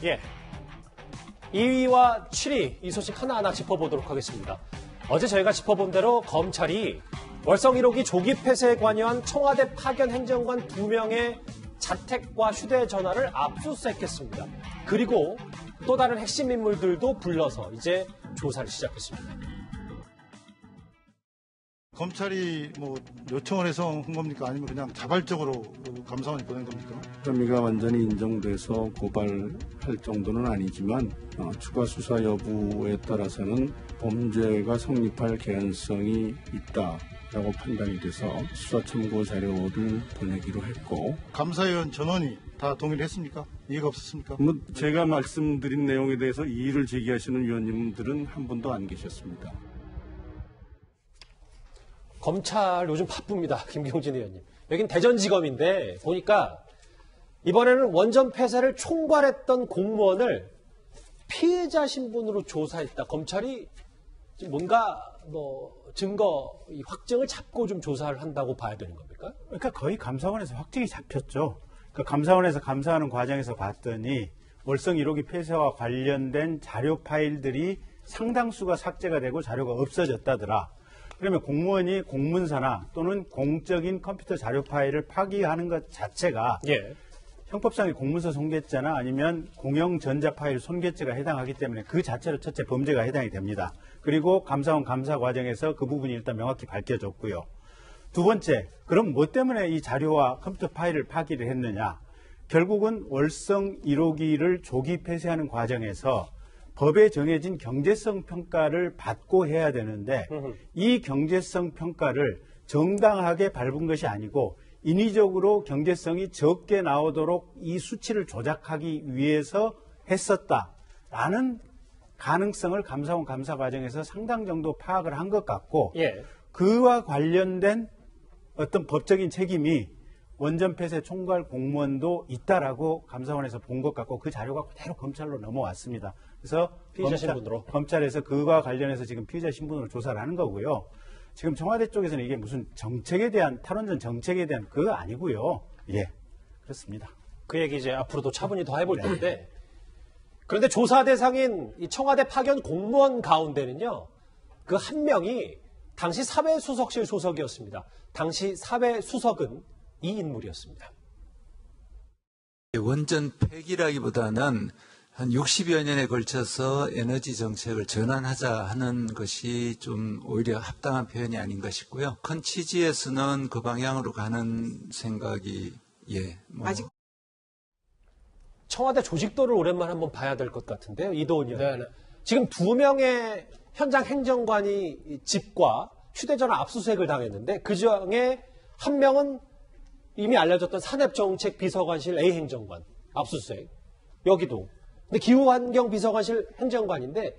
예. 2위와 7위 이 소식 하나하나 짚어보도록 하겠습니다. 어제 저희가 짚어본 대로 검찰이 월성 1호기 조기 폐쇄에 관여한 청와대 파견 행정관 2명의 자택과 휴대전화를 압수수색했습니다. 그리고 또 다른 핵심 인물들도 불러서 이제 조사를 시작했습니다. 검찰이 요청을 해서 한 겁니까? 아니면 그냥 자발적으로 감사원이 보낸 겁니까? 혐의가 완전히 인정돼서 고발할 정도는 아니지만 추가 수사 여부에 따라서는 범죄가 성립할 개연성이 있다라고 판단이 돼서 수사 참고 자료를 보내기로 했고. 감사위원 전원이 다 동의를 했습니까? 이해가 없었습니까? 제가 말씀드린 내용에 대해서 이의를 제기하시는 위원님들은 한 분도 안 계셨습니다. 검찰 요즘 바쁩니다. 김경진 의원님. 여긴 대전지검인데 보니까 이번에는 원전 폐쇄를 총괄했던 공무원을 피해자 신분으로 조사했다. 검찰이 뭔가 증거 확증을 잡고 좀 조사를 한다고 봐야 되는 겁니까? 그러니까 거의 감사원에서 확증이 잡혔죠. 그러니까 감사원에서 감사하는 과정에서 봤더니 월성 1호기 폐쇄와 관련된 자료 파일들이 상당수가 삭제가 되고 자료가 없어졌다더라. 그러면 공무원이 공문서나 또는 공적인 컴퓨터 자료 파일을 파기하는 것 자체가 형법상의 공문서 손괴죄나 아니면 공용 전자 파일 손괴죄가 해당하기 때문에 그 자체로 첫째 범죄가 해당이 됩니다. 그리고 감사원 감사 과정에서 그 부분이 일단 명확히 밝혀졌고요. 두 번째, 그럼 뭐 때문에 이 자료와 컴퓨터 파일을 파기를 했느냐? 결국은 월성 1호기를 조기 폐쇄하는 과정에서 법에 정해진 경제성 평가를 받고 해야 되는데 이 경제성 평가를 정당하게 밟은 것이 아니고 인위적으로 경제성이 적게 나오도록 이 수치를 조작하기 위해서 했었다라는 가능성을 감사원 감사 과정에서 상당 정도 파악을 한 것 같고 그와 관련된 어떤 법적인 책임이 원전 폐쇄 총괄 공무원도 있다라고 감사원에서 본 것 같고 그 자료가 그대로 검찰로 넘어왔습니다. 그래서 피의자 신분으로 검찰에서 그와 관련해서 지금 피의자 신분으로 조사를 하는 거고요. 지금 청와대 쪽에서는 이게 무슨 정책에 대한 탈원전 정책에 대한 그거 아니고요. 예, 그렇습니다. 그 얘기 이제 앞으로도 차분히 더 해볼 텐데 그런데 조사 대상인 이 청와대 파견 공무원 가운데는요. 그 한 명이 당시 사회수석실 소속이었습니다. 당시 사회수석은 이 인물이었습니다. 원전 폐기라기보다는 한 60여 년에 걸쳐서 에너지 정책을 전환하자 하는 것이 좀 오히려 합당한 표현이 아닌가 싶고요. 큰 취지에서는 그 방향으로 가는 생각이 아직 청와대 조직도를 오랜만에 한번 봐야 될 것 같은데요. 이도훈 의원. 지금 2명의 현장 행정관이 집과 휴대전화 압수수색을 당했는데 그중에 한 명은 이미 알려졌던 산업정책 비서관실 A 행정관 압수수색. 여기도. 근데 기후환경 비서관실 행정관인데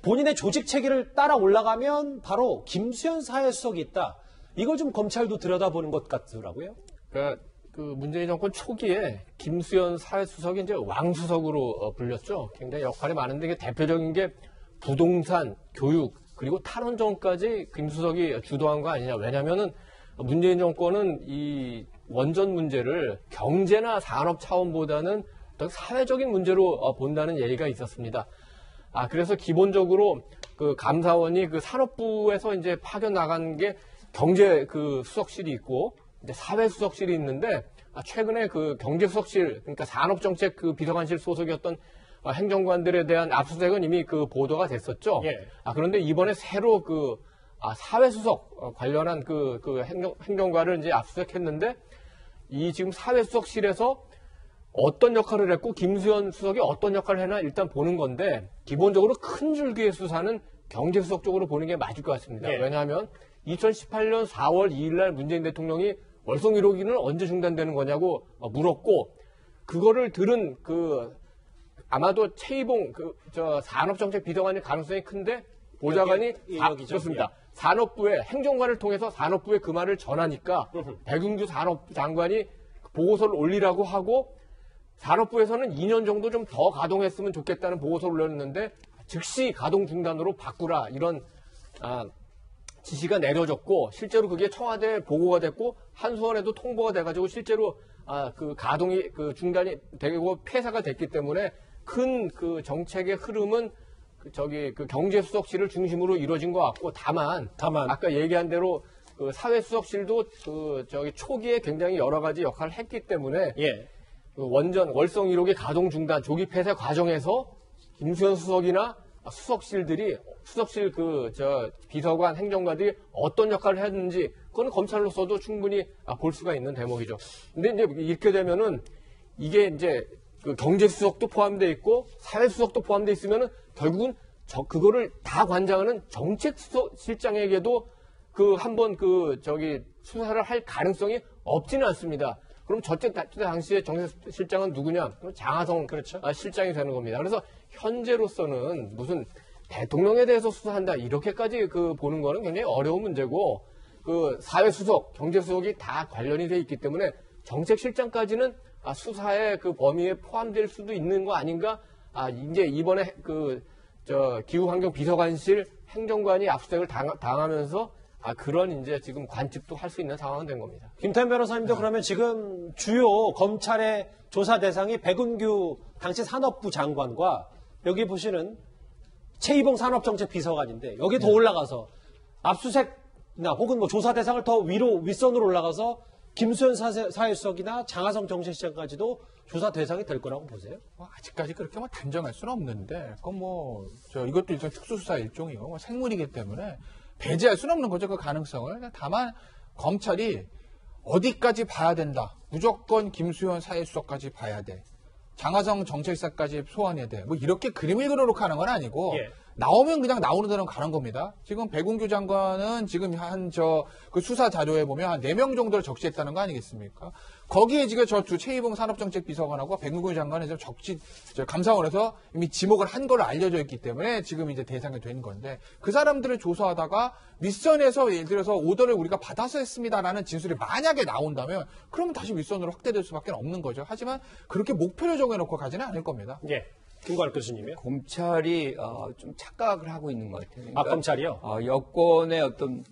본인의 조직 체계를 따라 올라가면 바로 김수현 사회수석이 있다. 이걸 좀 검찰도 들여다보는 것 같더라고요. 그러니까 그 문재인 정권 초기에 김수현 사회수석이 이제 왕수석으로 불렸죠. 굉장히 역할이 많은데 이게 대표적인 게 부동산, 교육, 그리고 탈원전까지 김수석이 주도한 거 아니냐. 왜냐면은 문재인 정권은 이 원전 문제를 경제나 산업 차원보다는 어떤 사회적인 문제로 본다는 얘기가 있었습니다. 그래서 기본적으로 그 감사원이 그 산업부에서 이제 파견 나간 게 경제 그 수석실이 있고 이제 사회 수석실이 있는데 최근에 그 경제 수석실 그러니까 산업정책 그 비서관실 소속이었던 행정관들에 대한 압수수색은 이미 그 보도가 됐었죠. 그런데 이번에 새로 그 사회수석 관련한 그 행정관을 이제 압수수색했는데 이 지금 사회수석실에서 어떤 역할을 했고 김수현 수석이 어떤 역할을 했나 일단 보는 건데 기본적으로 큰 줄기의 수사는 경제수석 쪽으로 보는 게 맞을 것 같습니다. 왜냐하면 2018년 4월 2일 날 문재인 대통령이 월성 1호기는 언제 중단되는 거냐고 물었고 그거를 들은 그 아마도 최이봉 산업정책 비서관일 가능성이 큰데 보좌관이 그렇습니다. 산업부에 행정관을 통해서 산업부에 그 말을 전하니까 백운규 산업장관이 보고서를 올리라고 하고 산업부에서는 2년 정도 좀 더 가동했으면 좋겠다는 보고서를 올렸는데 즉시 가동 중단으로 바꾸라 이런 지시가 내려졌고 실제로 그게 청와대에 보고가 됐고 한수원에도 통보가 돼가지고 실제로 그 가동이 그 중단이 되고 폐사가 됐기 때문에 큰 그 정책의 흐름은 그 경제수석실을 중심으로 이루어진 것 같고, 다만 아까 얘기한 대로 그 사회수석실도 초기에 굉장히 여러 가지 역할을 했기 때문에 그 월성 1호기 가동 중단 조기 폐쇄 과정에서 김수현 수석이나 수석실 비서관 행정관들이 어떤 역할을 했는지 그건 검찰로서도 충분히 볼 수가 있는 대목이죠. 근데 이제 이렇게 되면은 이게 이제 그 경제수석도 포함되어 있고 사회수석도 포함되어 있으면은 결국은 그거를 다 관장하는 정책실장에게도 한번 수사를 할 가능성이 없지는 않습니다. 그럼 저때 당시에 정책실장은 누구냐? 장하성 실장이 되는 겁니다. 그래서 현재로서는 무슨 대통령에 대해서 수사한다 이렇게까지 보는 거는 굉장히 어려운 문제고, 그 사회수석, 경제수석이 다 관련이 돼 있기 때문에 정책실장까지는 수사의 그 범위에 포함될 수도 있는 거 아닌가? 이제 이번에 기후환경 비서관실 행정관이 압수수색을 당하면서 그런 이제 지금 관측도 할 수 있는 상황은 된 겁니다. 김태현 변호사님도 그러면 지금 주요 검찰의 조사 대상이 백운규 당시 산업부 장관과 여기 보시는 최이봉 산업정책비서관인데 여기 더 올라가서 압수수색이나 혹은 뭐 조사 대상을 더 윗선으로 올라가서 김수현 사회수석이나 장하성 정책실장까지도 조사 대상이 될 거라고 보세요? 아직까지 그렇게 단정할 수는 없는데, 이것도 일종 특수수사 일종이고 생물이기 때문에 배제할 수는 없는 거죠, 그 가능성을. 다만 검찰이 어디까지 봐야 된다. 무조건 김수현 사회수석까지 봐야 돼. 장하성 정책사까지 소환해야 돼. 뭐 이렇게 그림을 그려놓고 하는 건 아니고 나오면 그냥 나오는 대로 가는 겁니다. 지금 백운규 장관은 지금 그 수사 자료에 보면 한 4명 정도를 적시했다는 거 아니겠습니까? 거기에 지금 최이봉 산업정책비서관하고 백운규 장관은 감사원에서 이미 지목을 한 걸로 알려져 있기 때문에 지금 이제 대상이 된 건데, 그 사람들을 조사하다가 윗선에서 예를 들어서 오더를 우리가 받아서 했습니다라는 진술이 만약에 나온다면 그러면 다시 윗선으로 확대될 수밖에 없는 거죠. 하지만 그렇게 목표를 정해놓고 가지는 않을 겁니다. 김관욱 교수님이요? 검찰이 좀 착각을 하고 있는 것 같아요. 그러니까, 검찰이요? 여권의 어떤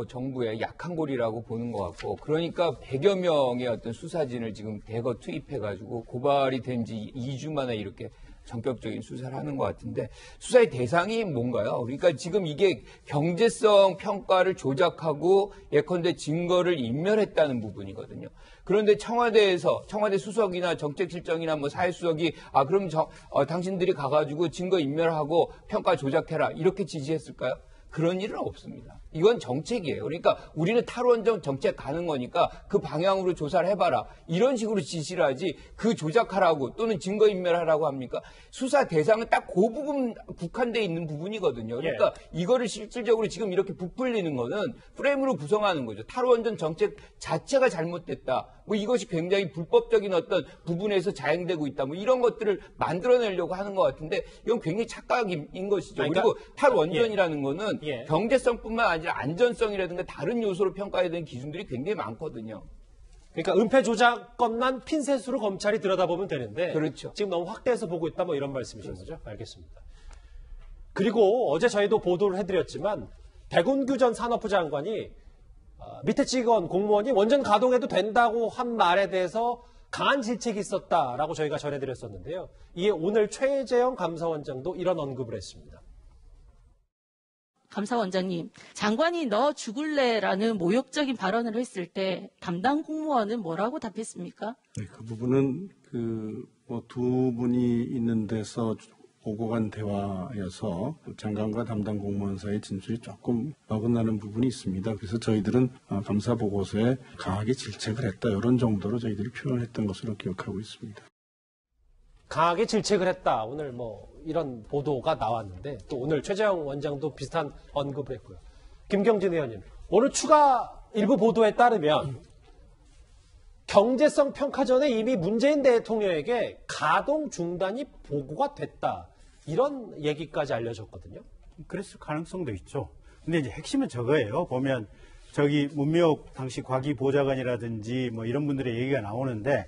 정부의 약한 골이라고 보는 것 같고, 그러니까 100여 명의 어떤 수사진을 지금 대거 투입해가지고 고발이 된 지 2주 만에 이렇게 전격적인 수사를 하는 것 같은데, 수사의 대상이 뭔가요? 그러니까 지금 이게 경제성 평가를 조작하고 예컨대 증거를 인멸했다는 부분이거든요. 그런데 청와대 수석이나 정책실장이나 뭐 사회수석이 그럼 당신들이 가가지고 증거 인멸하고 평가 조작해라 이렇게 지시했을까요? 그런 일은 없습니다. 이건 정책이에요. 그러니까 우리는 탈원전 정책 가는 거니까 그 방향으로 조사를 해봐라. 이런 식으로 지시를 하지 그 조작하라고 또는 증거인멸하라고 합니까? 수사 대상은 딱 그 부분 국한돼 있는 부분이거든요. 그러니까 이거를 실질적으로 지금 이렇게 부풀리는 거는 프레임으로 구성하는 거죠. 탈원전 정책 자체가 잘못됐다. 뭐 이것이 굉장히 불법적인 어떤 부분에서 자행되고 있다. 뭐 이런 것들을 만들어내려고 하는 것 같은데 이건 굉장히 착각인 것이죠. 그리고 탈원전이라는 거는 경제성뿐만 아니라 안전성이라든가 다른 요소로 평가해야 되는 기준들이 굉장히 많거든요. 그러니까 은폐 조작건만 핀셋으로 검찰이 들여다보면 되는데 그렇죠. 지금 너무 확대해서 보고 있다 뭐 이런 말씀이신 거죠? 알겠습니다. 그리고 어제 저희도 보도를 해드렸지만 백운규 전 산업부 장관이 밑에 직원 공무원이 원전 가동해도 된다고 한 말에 대해서 강한 질책이 있었다라고 저희가 전해드렸었는데요. 이에 오늘 최재형 감사원장도 이런 언급을 했습니다. 감사원장님, 장관이 너 죽을래라는 모욕적인 발언을 했을 때 담당 공무원은 뭐라고 답했습니까? 네, 그 부분은 두 분이 있는 데서 오고 간 대화여서 장관과 담당 공무원 사이의 진술이 조금 어긋나는 부분이 있습니다. 그래서 저희들은 감사 보고서에 강하게 질책을 했다. 이런 정도로 저희들이 표현했던 것으로 기억하고 있습니다. 강하게 질책을 했다. 오늘 뭐 이런 보도가 나왔는데 또 오늘 최재형 원장도 비슷한 언급을 했고요. 김경진 의원님, 오늘 추가 일부 보도에 따르면 경제성 평가전에 이미 문재인 대통령에게 가동 중단이 보고가 됐다. 이런 얘기까지 알려졌거든요. 그랬을 가능성도 있죠. 근데 이제 핵심은 저거예요. 보면 문미옥 당시 과기 보좌관이라든지 뭐 이런 분들의 얘기가 나오는데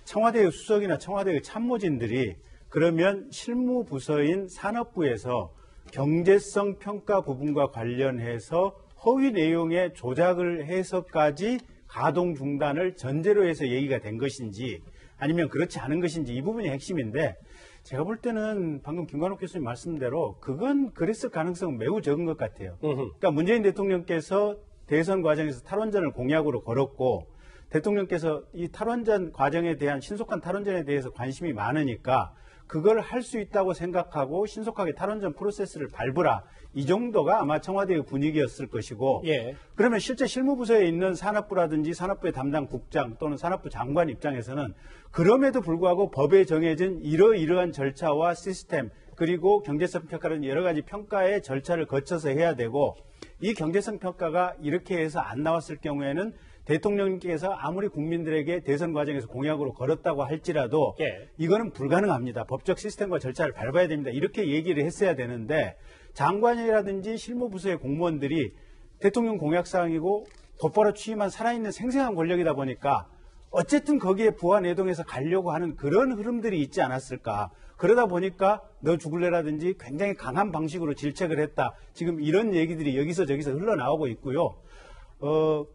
청와대의 수석이나 참모진들이 그러면 실무부서인 산업부에서 경제성 평가 부분과 관련해서 허위 내용의 조작을 해서까지 가동 중단을 전제로 해서 얘기가 된 것인지 아니면 그렇지 않은 것인지 이 부분이 핵심인데 제가 볼 때는 방금 김관욱 교수님 말씀대로 그건 그랬을 가능성은 매우 적은 것 같아요. 그러니까 문재인 대통령께서 대선 과정에서 탈원전을 공약으로 걸었고 대통령께서 이 탈원전 과정에 대한 신속한 탈원전에 대해서 관심이 많으니까 그걸 할 수 있다고 생각하고 신속하게 탈원전 프로세스를 밟으라. 이 정도가 아마 청와대의 분위기였을 것이고 예. 그러면 실제 실무부서에 있는 산업부라든지 산업부의 담당 국장 또는 산업부 장관 입장에서는 그럼에도 불구하고 법에 정해진 이러이러한 절차와 시스템 그리고 경제성 평가는 여러 가지 평가의 절차를 거쳐서 해야 되고 이 경제성 평가가 이렇게 해서 안 나왔을 경우에는 대통령께서 아무리 국민들에게 대선 과정에서 공약으로 걸었다고 할지라도 예. 이거는 불가능합니다. 법적 시스템과 절차를 밟아야 됩니다. 이렇게 얘기를 했어야 되는데 장관이라든지 실무부서의 공무원들이 대통령 공약사항이고 곧바로 취임한 살아있는 생생한 권력이다 보니까 어쨌든 거기에 부안해동해서 가려고 하는 그런 흐름들이 있지 않았을까. 그러다 보니까 너 죽을래라든지 굉장히 강한 방식으로 질책을 했다. 지금 이런 얘기들이 여기서 저기서 흘러나오고 있고요.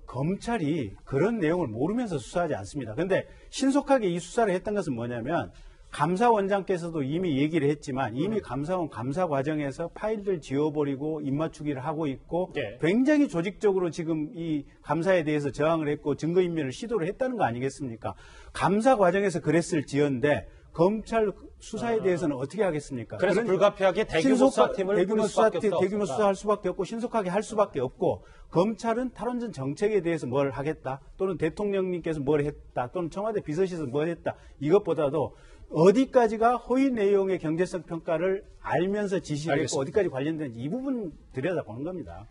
검찰이 그런 내용을 모르면서 수사하지 않습니다. 그런데 신속하게 이 수사를 했던 것은 뭐냐면 감사원장께서도 이미 얘기를 했지만 이미 감사원 감사 과정에서 파일들 지워버리고 입맞추기를 하고 있고 예. 굉장히 조직적으로 지금 이 감사에 대해서 저항을 했고 증거인멸을 시도를 했다는 거 아니겠습니까? 감사 과정에서 그랬을지언데 검찰 수사에 대해서는 어떻게 하겠습니까? 그래서 불가피하게 대규모 수사팀을 대규모 수밖에 수사할 수밖에 없고 신속하게 할 수밖에 없고 검찰은 탈원전 정책에 대해서 뭘 하겠다 또는 대통령님께서 뭘 했다 또는 청와대 비서실에서 뭘 했다 이것보다도 어디까지가 허위 내용의 경제성 평가를 알면서 지시를 했고 어디까지 관련된지 이 부분 들여다보는 겁니다.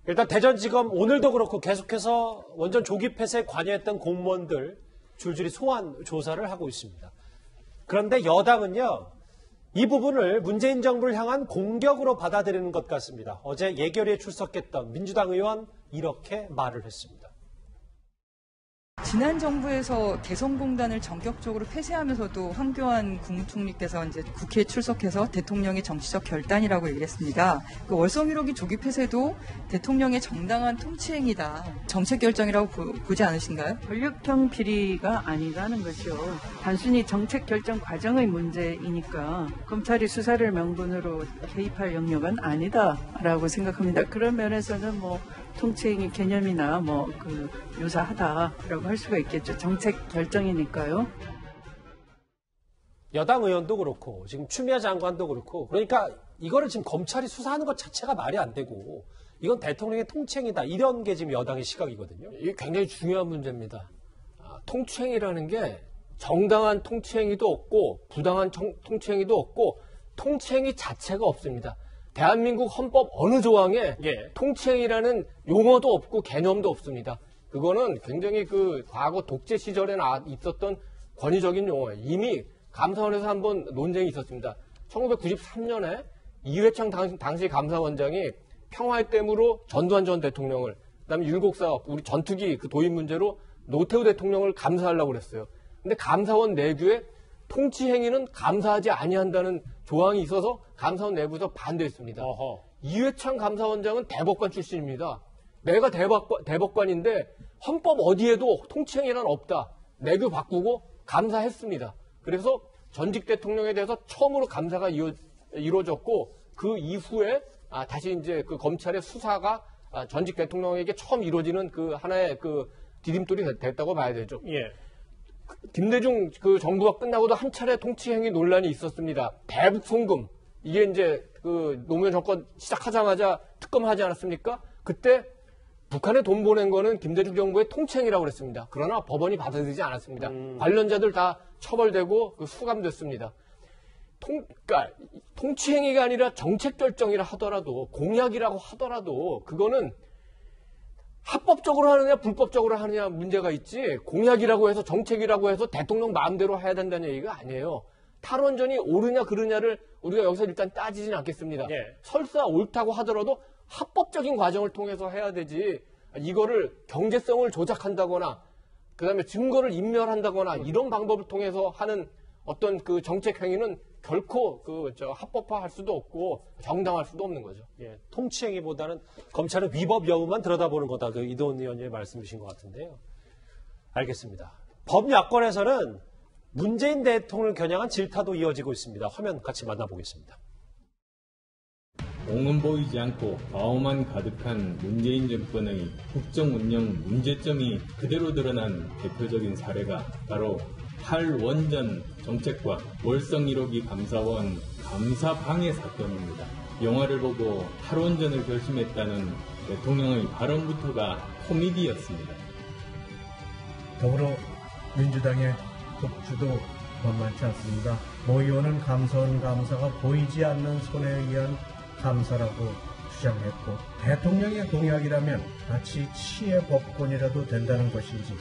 일단 대전지검 오늘도 그렇고 계속해서 원전 조기 폐쇄에 관여했던 공무원들 줄줄이 소환 조사를 하고 있습니다. 그런데 여당은요, 이 부분을 문재인 정부를 향한 공격으로 받아들이는 것 같습니다. 어제 예결위에 출석했던 민주당 의원 이렇게 말을 했습니다. 지난 정부에서 개성공단을 전격적으로 폐쇄하면서도 황교안 국무총리께서 이제 국회에 출석해서 대통령의 정치적 결단이라고 얘기했습니다. 그 월성 1호기 조기 폐쇄도 대통령의 정당한 통치행위다. 정책 결정이라고 보지 않으신가요? 권력형 비리가 아니라는 거죠. 단순히 정책 결정 과정의 문제이니까 검찰이 수사를 명분으로 개입할 영역은 아니다라고 생각합니다. 그런 면에서는 뭐 통치행위 개념이나 유사하다라고 할 수가 있겠죠. 정책 결정이니까요. 여당 의원도 그렇고 지금 추미애 장관도 그렇고 그러니까 이거를 지금 검찰이 수사하는 것 자체가 말이 안 되고 이건 대통령의 통치행위다 이런 게 지금 여당의 시각이거든요. 이게 굉장히 중요한 문제입니다. 통치행위라는 게 정당한 통치행위도 없고 부당한 통치행위도 없고 통치행위 자체가 없습니다. 대한민국 헌법 어느 조항에 통치행위라는 용어도 없고 개념도 없습니다. 그거는 굉장히 그 과거 독재 시절에 있었던 권위적인 용어예요. 이미 감사원에서 한번 논쟁이 있었습니다. 1993년에 이회창 당시 감사원장이 평화의 댐으로 전두환 전 대통령을 그다음에 율곡사업 우리 전투기 그 도입 문제로 노태우 대통령을 감사하려고 그랬어요. 근데 감사원 내부에 통치행위는 감사하지 아니한다는 조항이 있어서 감사원 내부에서 반대했습니다. 이회창 감사원장은 대법관 출신입니다. 내가 대법관인데 헌법 어디에도 통치행위란 없다. 내부 바꾸고 감사했습니다. 그래서 전직 대통령에 대해서 처음으로 감사가 이루어졌고 그 이후에 다시 이제 그 검찰의 수사가 전직 대통령에게 처음 이루어지는 그 하나의 그 디딤돌이 됐다고 봐야 되죠. 예. 김대중 그 정부가 끝나고도 한 차례 통치행위 논란이 있었습니다. 대북 송금 이게 이제 그 노무현 정권 시작하자마자 특검하지 않았습니까? 그때 북한에 돈 보낸 거는 김대중 정부의 통치행위라고 그랬습니다. 그러나 법원이 받아들이지 않았습니다. 관련자들 다 처벌되고 수감됐습니다. 그러니까 통치행위가 아니라 정책 결정이라 하더라도 공약이라고 하더라도 그거는 합법적으로 하느냐 불법적으로 하느냐 문제가 있지 공약이라고 해서 정책이라고 해서 대통령 마음대로 해야 된다는 얘기가 아니에요. 탈원전이 옳으냐 그르냐를 우리가 여기서 일단 따지진 않겠습니다. 설사 옳다고 하더라도 합법적인 과정을 통해서 해야 되지 이거를 경제성을 조작한다거나 그다음에 증거를 인멸한다거나 이런 방법을 통해서 하는 어떤 그 정책 행위는 결코 합법화할 수도 없고 정당할 수도 없는 거죠. 예, 통치행위보다는 검찰은 위법 여부만 들여다보는 거다. 그 이도훈 의원님의 말씀이신 것 같은데요. 알겠습니다. 법 야권에서는 문재인 대통령을 겨냥한 질타도 이어지고 있습니다. 화면 같이 만나보겠습니다. 공은 보이지 않고 과오만 가득한 문재인 정권의 국정 운영 문제점이 그대로 드러난 대표적인 사례가 바로 8원전 정책과 월성 1호기 감사원 감사 방해 사건입니다. 영화를 보고 8원전을 결심했다는 대통령의 발언부터가 코미디였습니다. 더불어민주당의 독주도 만만치 않습니다. 모 의원은 감사원 감사가 보이지 않는 손에 의한 감사라고 주장했고 대통령의 공약이라면 마치 치의 법권이라도 된다는 것인지.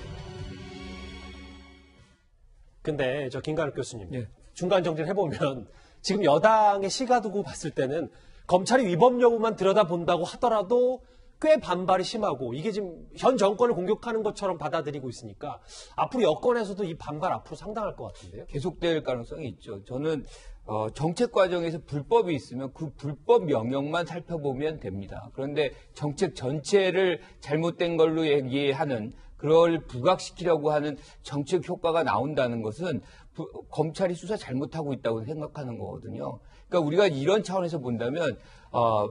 근데 김관욱 교수님, 중간 정리를 해보면 지금 여당의 시가 두고 봤을 때는 검찰이 위법 여부만 들여다본다고 하더라도 꽤 반발이 심하고 이게 지금 현 정권을 공격하는 것처럼 받아들이고 있으니까 앞으로 여권에서도 이 반발 앞으로 상당할 것 같은데요. 계속될 가능성이 있죠. 저는 정책 과정에서 불법이 있으면 그 불법 영역만 살펴보면 됩니다. 그런데 정책 전체를 잘못된 걸로 얘기하는 그걸 부각시키려고 하는 정책 효과가 나온다는 것은 검찰이 수사 잘못하고 있다고 생각하는 거거든요. 그러니까 우리가 이런 차원에서 본다면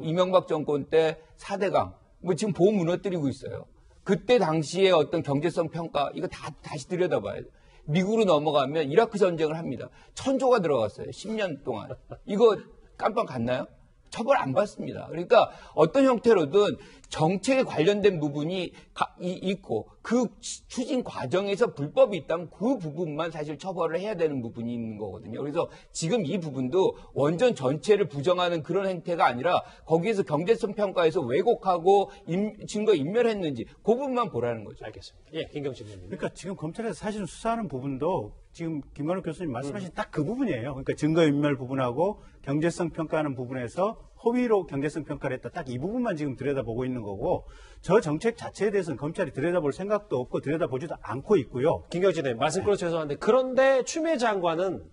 이명박 정권 때 4대강 지금 보험 무너뜨리고 있어요. 그때 당시에 어떤 경제성 평가 이거 다시 들여다봐야 돼요. 미국으로 넘어가면 이라크 전쟁을 합니다. 1000조가 들어갔어요. 10년 동안. 이거 깜빡 갔나요? 처벌 안 받습니다. 그러니까 어떤 형태로든 정책에 관련된 부분이 있고 그 추진 과정에서 불법이 있다면 그 부분만 사실 처벌을 해야 되는 부분이 있는 거거든요. 그래서 지금 이 부분도 원전 전체를 부정하는 그런 행태가 아니라 거기에서 경제성 평가에서 왜곡하고 증거 인멸했는지 그 부분만 보라는 거죠. 알겠습니다. 예, 김경진 의원님. 그러니까 지금 검찰에서 사실 수사하는 부분도 지금 김관욱 교수님 말씀하신 딱 그 부분이에요. 그러니까 증거인멸 부분하고 경제성 평가하는 부분에서 허위로 경제성 평가를 했다. 딱 이 부분만 지금 들여다보고 있는 거고 저 정책 자체에 대해서는 검찰이 들여다볼 생각도 없고 들여다보지도 않고 있고요. 김경진 의원님, 말씀 끊어 죄송한데 그런데 추미애 장관은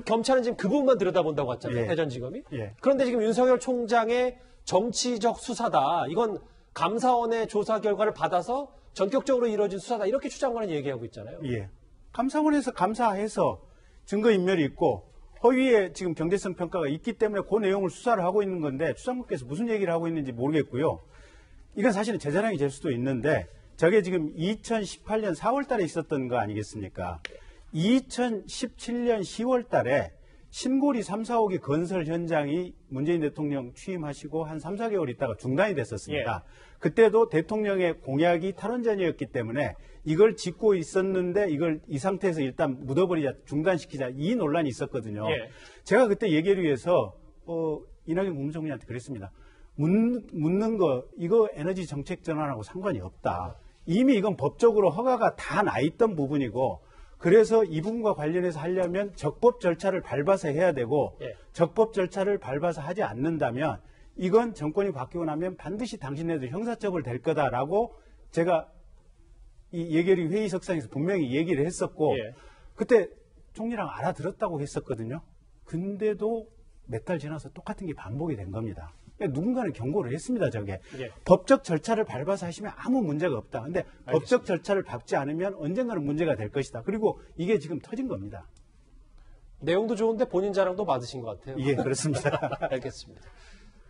검찰은 지금 그 부분만 들여다본다고 했잖아요. 대전지검이. 그런데 지금 윤석열 총장의 정치적 수사다. 이건 감사원의 조사 결과를 받아서 전격적으로 이루어진 수사다. 이렇게 추장관은 얘기하고 있잖아요. 예. 감사원에서 감사해서 증거인멸이 있고 허위에 지금 경제성 평가가 있기 때문에 그 내용을 수사를 하고 있는 건데 추장관께서 무슨 얘기를 하고 있는지 모르겠고요. 이건 사실은 제 자랑이 될 수도 있는데 저게 지금 2018년 4월 달에 있었던 거 아니겠습니까? 2017년 10월 달에 신고리 3, 4호기 건설 현장이 문재인 대통령 취임하시고 한 3, 4개월 있다가 중단이 됐었습니다. 그때도 대통령의 공약이 탈원전이었기 때문에 이걸 짓고 있었는데 이걸 이 상태에서 일단 묻어버리자, 중단시키자 이 논란이 있었거든요. 제가 그때 얘기를 위해서 이낙연 국무총리한테 그랬습니다. 묻는 거 이거 에너지 정책 전환하고 상관이 없다. 이미 이건 법적으로 허가가 다 나 있던 부분이고 그래서 이 부분과 관련해서 하려면 적법 절차를 밟아서 해야 되고 적법 절차를 밟아서 하지 않는다면 이건 정권이 바뀌고 나면 반드시 당신네들 형사처벌 될 거다라고 제가 이 예결위 회의석상에서 분명히 얘기를 했었고 그때 총리랑 알아들었다고 했었거든요. 근데도 몇 달 지나서 똑같은 게 반복이 된 겁니다. 그러니까 누군가는 경고를 했습니다. 저게. 법적 절차를 밟아서 하시면 아무 문제가 없다. 근데 알겠습니다. 법적 절차를 밟지 않으면 언젠가는 문제가 될 것이다. 그리고 이게 지금 터진 겁니다. 내용도 좋은데 본인 자랑도 받으신 것 같아요. 예, 그렇습니다. 알겠습니다.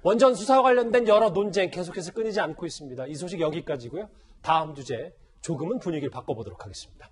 원전 수사와 관련된 여러 논쟁 계속해서 끊이지 않고 있습니다. 이 소식 여기까지고요. 다음 주제 조금은 분위기를 바꿔보도록 하겠습니다.